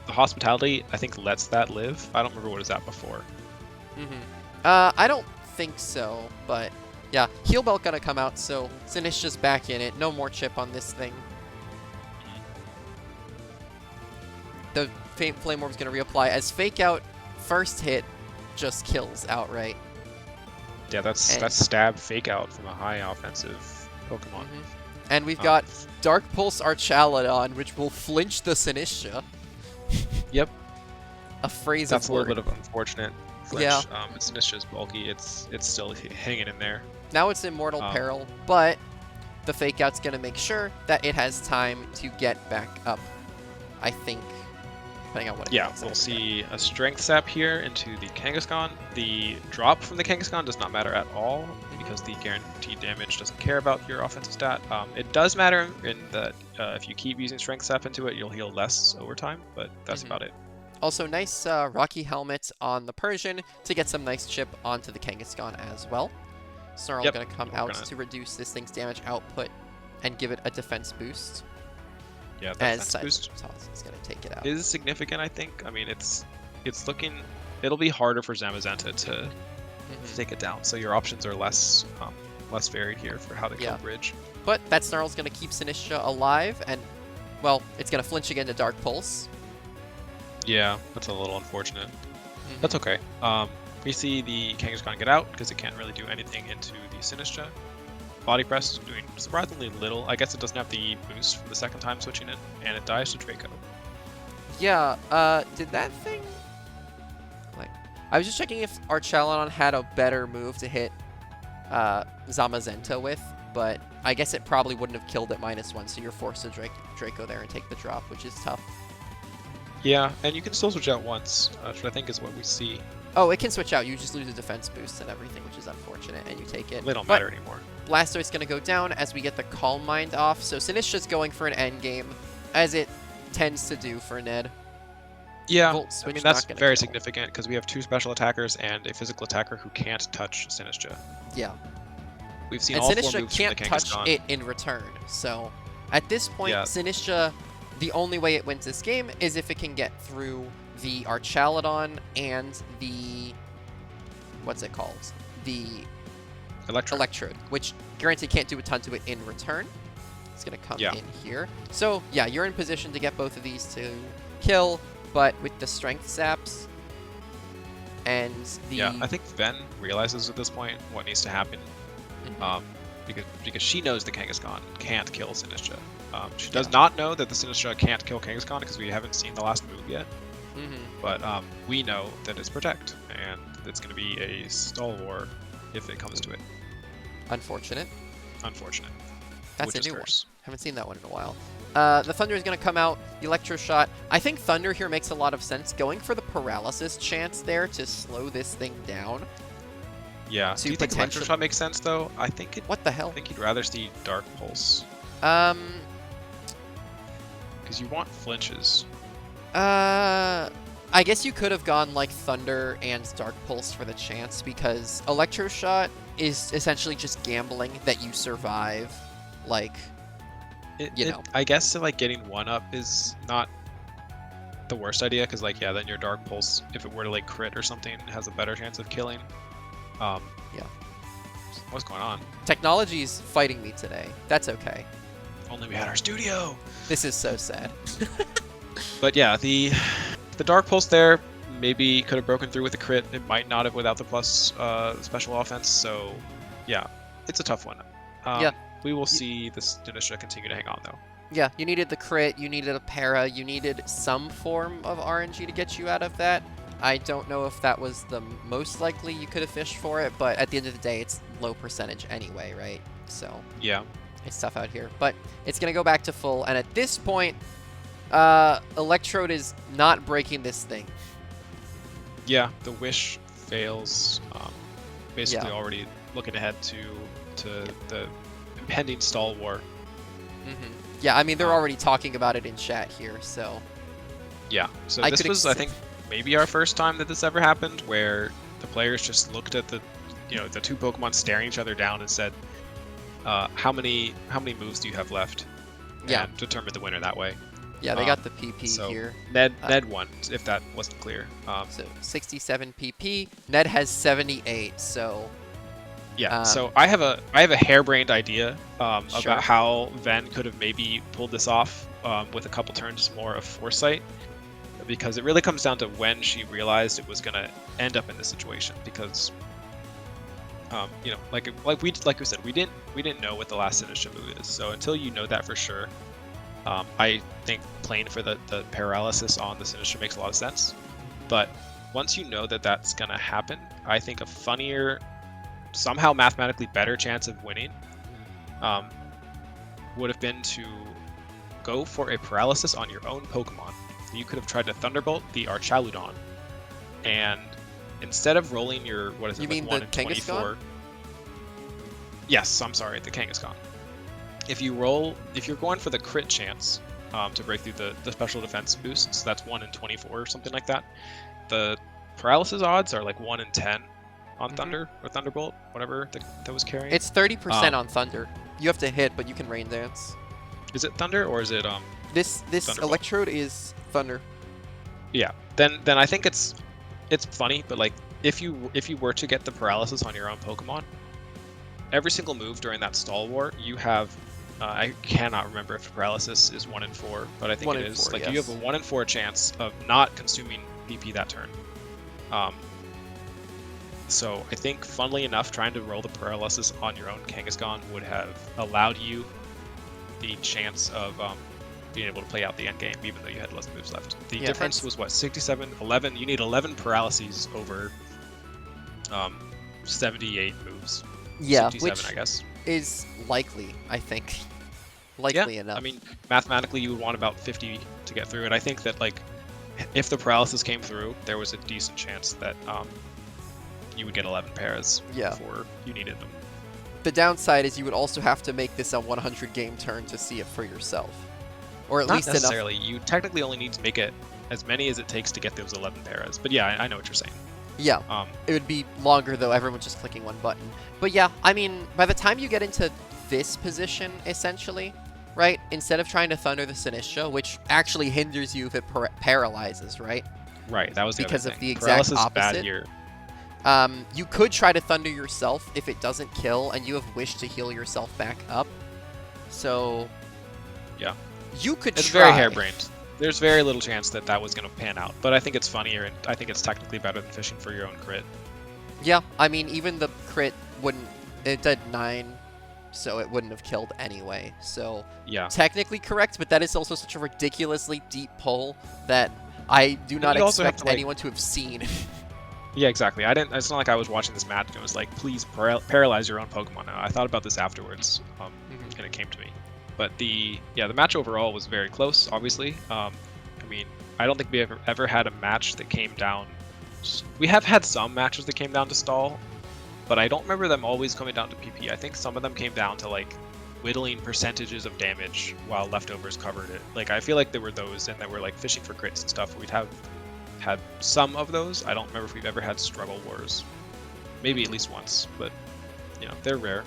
Speaker 2: the Hospitality, I think, lets that live. I don't remember what it was at before.
Speaker 1: I don't think so, but yeah, Heal Belt gonna come out, so Sinistcha's back in it. No more chip on this thing. The Flame Orb's gonna reapply as Fake Out first hit just kills outright.
Speaker 2: Yeah, that's stab Fake Out from a high offensive Pokemon.
Speaker 1: And we've got Dark Pulse Archaludon, which will flinch the Sinistcha.
Speaker 2: Yep.
Speaker 1: A phrase
Speaker 2: That's
Speaker 1: of
Speaker 2: a little
Speaker 1: word.
Speaker 2: bit of unfortunate flinch.
Speaker 1: Yeah.
Speaker 2: Sinistcha's bulky. It's still hanging in there.
Speaker 1: Now it's in mortal peril, but the Fake Out's going to make sure that it has time to get back up, I think, depending on what it
Speaker 2: Yeah,
Speaker 1: does.
Speaker 2: we'll see a Strength Sap here into the Kangaskhan. The drop from the Kangaskhan does not matter at all because the guaranteed damage doesn't care about your offensive stat. It does matter in that if you keep using Strength Sap into it, you'll heal less over time, but that's about it.
Speaker 1: Also, nice Rocky Helmet on the Persian to get some nice chip onto the Kangaskhan as well. Snarl
Speaker 2: Yep,
Speaker 1: going to come
Speaker 2: we're
Speaker 1: out
Speaker 2: gonna-
Speaker 1: to reduce this thing's damage output and give it a defense boost.
Speaker 2: Yeah, that
Speaker 1: As
Speaker 2: defense boost
Speaker 1: Seismic Toss is going to take it out.
Speaker 2: is significant, I think. I mean, it's looking... It'll be harder for Zamazenta to take it down, so your options are less varied here for how to kill Bridge.
Speaker 1: But that Snarl's going to keep Sinistcha alive, and, well, it's going to flinch again to Dark Pulse.
Speaker 2: Yeah, that's a little unfortunate. That's okay. We see the Kangaskhan get out because it can't really do anything into the Sinistcha. Body Press is doing surprisingly little. I guess it doesn't have the boost for the second time switching it, and it dies to Draco.
Speaker 1: Yeah, did that thing... Like, I was just checking if Archaludon had a better move to hit Zamazenta with, but I guess it probably wouldn't have killed at -1, so you're forced to Draco there and take the drop, which is tough.
Speaker 2: Yeah, and you can still switch out once, which I think is what we see.
Speaker 1: Oh, it can switch out. You just lose a defense boost and everything, which is unfortunate, and you take it.
Speaker 2: They don't
Speaker 1: But
Speaker 2: matter anymore.
Speaker 1: Blastoise going to go down as we get the Calm Mind off, so Sinistcha's going for an endgame, as it tends to do for Ned.
Speaker 2: Yeah,
Speaker 1: Volt
Speaker 2: I
Speaker 1: switch
Speaker 2: mean,
Speaker 1: not
Speaker 2: that's
Speaker 1: gonna
Speaker 2: very
Speaker 1: kill.
Speaker 2: significant because we have 2 special attackers and a physical attacker who can't touch Sinistcha.
Speaker 1: Yeah.
Speaker 2: We've seen
Speaker 1: And
Speaker 2: all 4
Speaker 1: Sinistcha
Speaker 2: moves
Speaker 1: can't
Speaker 2: from the
Speaker 1: touch
Speaker 2: Kangaskhan.
Speaker 1: it in return. So at this point,
Speaker 2: Yeah.
Speaker 1: Sinistcha, the only way it wins this game is if it can get through the Archaludon and the... What's it called? The Electrode, which granted can't do a ton to it in return. It's going to come in here. So yeah, you're in position to get both of these to kill, but with the Strength Saps and the...
Speaker 2: Yeah, I think Ven realizes at this point what needs to happen. Because she knows the Kangaskhan can't kill Sinistcha. She does not know that the Sinistcha can't kill Kangaskhan because we haven't seen the last move yet. But we know that it's Protect, and it's going to be a stall war if it comes to it.
Speaker 1: Unfortunate.
Speaker 2: Unfortunate.
Speaker 1: That's a new one. Haven't seen that one in a while. The Thunder is going to come out. The Electro Shot. I think Thunder here makes a lot of sense. Going for the Paralysis chance there to slow this thing down.
Speaker 2: Yeah. Do you think Electro Shot makes sense, though? I think it...
Speaker 1: What the hell?
Speaker 2: I think you'd rather see Dark Pulse. Because you want flinches.
Speaker 1: I guess you could have gone like Thunder and Dark Pulse for the chance, because Electroshot is essentially just gambling that you survive, like, you know.
Speaker 2: I guess like getting 1-up is not the worst idea, because like, yeah, then your Dark Pulse, if it were to like crit or something, has a better chance of killing.
Speaker 1: Yeah.
Speaker 2: What's going on?
Speaker 1: Technology's fighting me today. That's okay.
Speaker 2: Only we had our studio.
Speaker 1: This is so sad.
Speaker 2: But yeah, the Dark Pulse there maybe could have broken through with a crit. It might not have without the plus special offense. So yeah, it's a tough one.
Speaker 1: Yeah.
Speaker 2: We will see this Denisha continue to hang on though.
Speaker 1: Yeah, you needed the crit, you needed a para, you needed some form of RNG to get you out of that. I don't know if that was the most likely you could have fished for it, but at the end of the day, it's low percentage anyway, right? So
Speaker 2: yeah,
Speaker 1: it's tough out here. But it's going to go back to full, and at this point, Electrode is not breaking this thing.
Speaker 2: Yeah, the wish fails. Basically already looking ahead to the impending stall war.
Speaker 1: Yeah, I mean, they're already talking about it in chat here, so...
Speaker 2: Yeah, so this was, I think, maybe our first time that this ever happened, where the players just looked at the two Pokemon staring each other down and said, how many moves do you have left?
Speaker 1: Yeah.
Speaker 2: And determined the winner that way.
Speaker 1: Yeah, they got the PP
Speaker 2: so
Speaker 1: here.
Speaker 2: Ned won, if that wasn't clear.
Speaker 1: So 67 PP. Ned has 78, so...
Speaker 2: Yeah, so I have a harebrained idea about how Ven could have maybe pulled this off with a couple turns more of foresight, because it really comes down to when she realized it was gonna end up in this situation. Because like we said, we didn't know what the last Sinistra move is. So until you know that for sure, I think playing for the paralysis on the Sinistra makes a lot of sense. But once you know that that's gonna happen, I think a funnier, somehow mathematically better chance of winning would have been to go for a paralysis on your own Pokemon. You could have tried to Thunderbolt the Archaludon, and instead of rolling your, what is it, like 1 in 24? Yes, I'm sorry, the Kangaskhan. If you're going for the crit chance to break through the special defense boost, so that's 1 in 24 or something like that, the paralysis odds are like 1 in 10 on Thunder or Thunderbolt, whatever that was carrying.
Speaker 1: It's 30% on Thunder. You have to hit, but you can Rain Dance.
Speaker 2: Is it Thunder or is it
Speaker 1: This Electrode is Thunder.
Speaker 2: Yeah. Then I think it's funny, but like if you were to get the paralysis on your own Pokemon, every single move during that stall war, you have I cannot remember if paralysis is 1 in 4, but I think it is. Like, you have a 1 in 4 chance of not consuming PP that turn. So I think, funnily enough, trying to roll the paralysis on your own Kangaskhan would have allowed you the chance of being able to play out the end game, even though you had less moves left. The difference was what, 67, 11? You need 11 paralyses over 78 moves.
Speaker 1: Yeah,
Speaker 2: 67,
Speaker 1: which
Speaker 2: I guess
Speaker 1: is likely, I think. Likely enough.
Speaker 2: I mean, mathematically, you would want about 50 to get through it. I think that, like, if the paralysis came through, there was a decent chance that you would get 11 paras before you needed them.
Speaker 1: The downside is you would also have to make this a 100 game turn to see it for yourself. Or at least
Speaker 2: Not necessarily.
Speaker 1: enough.
Speaker 2: You technically only need to make it as many as it takes to get those 11 paras. But yeah, I know what you're saying.
Speaker 1: Yeah, it would be longer though, everyone's just clicking one button. But yeah, I mean, by the time you get into this position, essentially, right, instead of trying to Thunder the Sinistra, which actually hinders you if it paralyzes, right?
Speaker 2: Right, that was the
Speaker 1: because
Speaker 2: other
Speaker 1: of
Speaker 2: thing.
Speaker 1: the exact
Speaker 2: Paralysis
Speaker 1: opposite.
Speaker 2: Bad here.
Speaker 1: You could try to Thunder yourself if it doesn't kill, and you have Wish to heal yourself back up. So,
Speaker 2: yeah,
Speaker 1: you could
Speaker 2: it's
Speaker 1: try.
Speaker 2: very harebrained. There's very little chance that that was going to pan out, but I think it's funnier, and I think it's technically better than fishing for your own crit.
Speaker 1: Yeah, I mean, even the crit wouldn't... It did 9, so it wouldn't have killed anyway. So,
Speaker 2: yeah,
Speaker 1: technically correct, but that is also such a ridiculously deep pull that I do not expect anyone to have seen.
Speaker 2: Yeah, exactly. It's not like I was watching this match and it was like, please paralyze your own Pokemon now. I thought about this afterwards, and it came to me. But the match overall was very close, obviously. I mean, I don't think we ever had a match that came down. We have had some matches that came down to stall, but I don't remember them always coming down to PP. I think some of them came down to like whittling percentages of damage while leftovers covered it. Like I feel like there were those, and that were like fishing for crits and stuff. We'd have had some of those. I don't remember if we've ever had struggle wars. Maybe at least once, but you know, they're rare.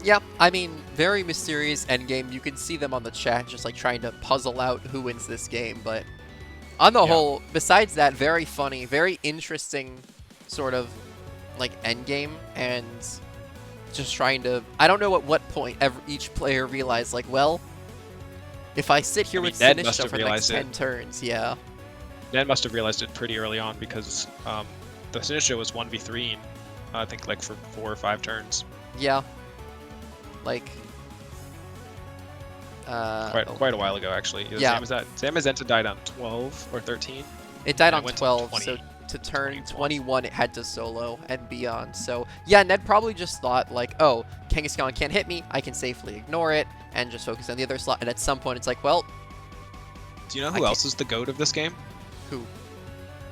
Speaker 1: Yeah, I mean, very mysterious endgame. You can see them on the chat just like trying to puzzle out who wins this game, but on the whole, besides that, very funny, very interesting sort of like endgame, and just trying to, I don't know at what point each player realized like, well, if I sit here with
Speaker 2: Ned must
Speaker 1: Sinistra
Speaker 2: have
Speaker 1: for the next
Speaker 2: realized
Speaker 1: 10 turns, yeah.
Speaker 2: Ned must have realized it pretty early on because the Sinistra was 1v3, I think like for 4 or 5 turns.
Speaker 1: Yeah. Like,
Speaker 2: quite a while ago, actually.
Speaker 1: Yeah.
Speaker 2: Zamazenta died on 12 or 13.
Speaker 1: It died on
Speaker 2: went to
Speaker 1: 12,
Speaker 2: 20,
Speaker 1: so to turn
Speaker 2: 21.
Speaker 1: 21, it had to solo and beyond. So, yeah, Ned probably just thought, like, oh, Kangaskhan can't hit me, I can safely ignore it, and just focus on the other slot. And at some point, it's like, well...
Speaker 2: Do you know who else is the GOAT of this game?
Speaker 1: Who?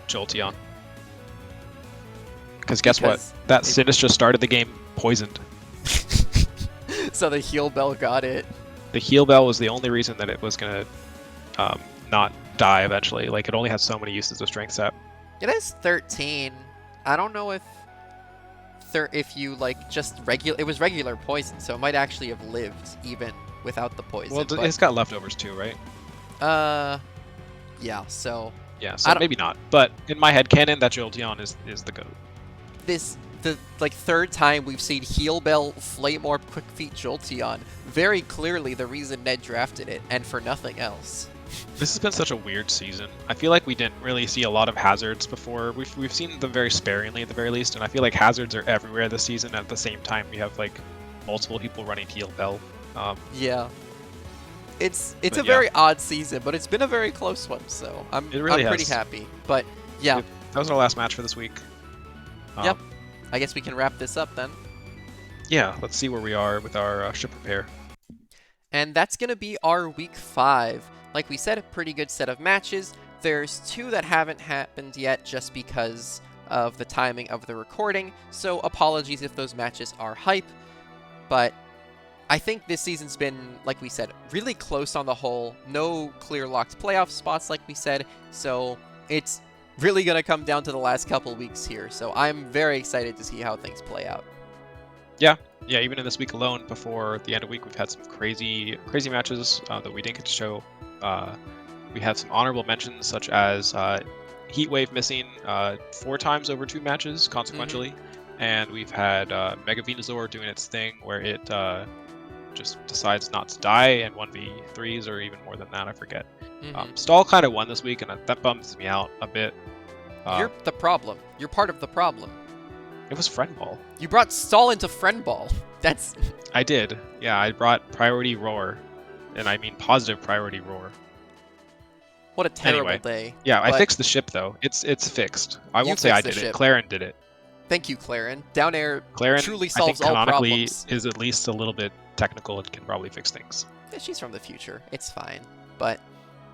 Speaker 2: Jolteon. Because guess what? That Sinistra started the game poisoned.
Speaker 1: So the heal bell got it.
Speaker 2: The heal bell was the only reason that it was going to not die eventually. Like, it only has so many uses of Strength Sap.
Speaker 1: It has 13. I don't know if you, like, just regular... It was regular poison, so it might actually have lived even without the poison.
Speaker 2: Well, it's got leftovers too, right?
Speaker 1: Yeah, so...
Speaker 2: Yeah, so maybe not. But in my head canon, that Jolteon is the GOAT.
Speaker 1: The third time we've seen Heal Bell, Flame Orb, Quick Feet, Jolteon. Very clearly the reason Ned drafted it, and for nothing else.
Speaker 2: This has been such a weird season. I feel like we didn't really see a lot of hazards before. We've seen them very sparingly at the very least, and I feel like hazards are everywhere this season. At the same time, we have like multiple people running Heal Bell.
Speaker 1: Yeah. It's a very odd season, but it's been a very close one, so I'm pretty happy. But yeah.
Speaker 2: That was our last match for this week.
Speaker 1: Yep. I guess we can wrap this up then.
Speaker 2: Yeah, let's see where we are with our ship repair.
Speaker 1: And that's going to be our week 5. Like we said, a pretty good set of matches. There's 2 that haven't happened yet just because of the timing of the recording, so apologies if those matches are hype. But I think this season's been, like we said, really close on the whole. No clear locked playoff spots, like we said, so it's really going to come down to the last couple weeks here. So I'm very excited to see how things play out.
Speaker 2: Yeah, even in this week alone, before the end of the week, we've had some crazy matches that we didn't get to show. We had some honorable mentions, such as Heatwave missing 4 times over 2 matches, consequentially. And we've had Mega Venusaur doing its thing, where it just decides not to die in 1v3s, or even more than that, I forget. Stall kind of won this week, and that bums me out a bit.
Speaker 1: You're the problem. You're part of the problem.
Speaker 2: It was Friend Ball.
Speaker 1: You brought Stall into Friend Ball. That's...
Speaker 2: I did. Yeah, I brought Priority Roar. And I mean positive Priority Roar.
Speaker 1: What a terrible day.
Speaker 2: Yeah, I fixed the ship, though. It's fixed. I won't say I did it. Claren did it.
Speaker 1: Thank you, Claren. Down air truly
Speaker 2: I
Speaker 1: solves
Speaker 2: think
Speaker 1: all
Speaker 2: canonically
Speaker 1: problems.
Speaker 2: Is at least a little bit technical and can probably fix things.
Speaker 1: Yeah, she's from the future. It's fine. But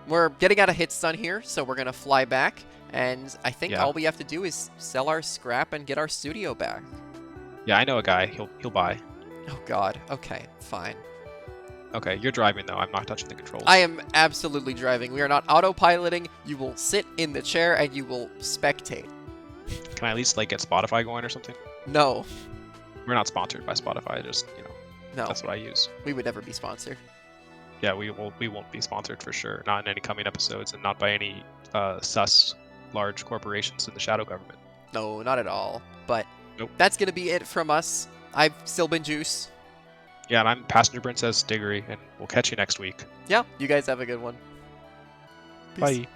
Speaker 1: we're getting out of hit stun here, so we're going to fly back. And I think all we have to do is sell our scrap and get our studio back.
Speaker 2: Yeah, I know a guy. He'll buy.
Speaker 1: Oh, God. Okay, fine.
Speaker 2: Okay, you're driving, though. I'm not touching the controls.
Speaker 1: I am absolutely driving. We are not autopiloting. You will sit in the chair and you will spectate.
Speaker 2: Can I at least, like, get Spotify going or something?
Speaker 1: No.
Speaker 2: We're not sponsored by Spotify. Just,
Speaker 1: no.
Speaker 2: That's what I use.
Speaker 1: We would never be sponsored.
Speaker 2: Yeah, we won't be sponsored for sure. Not in any coming episodes, and not by any sus large corporations in the shadow government.
Speaker 1: No, not at all. But
Speaker 2: nope. That's
Speaker 1: going to be it from us. I've still been Juice.
Speaker 2: Yeah, and I'm Passenger Princess Diggory, and we'll catch you next week.
Speaker 1: Yeah, you guys have a good one. Peace.
Speaker 2: Bye.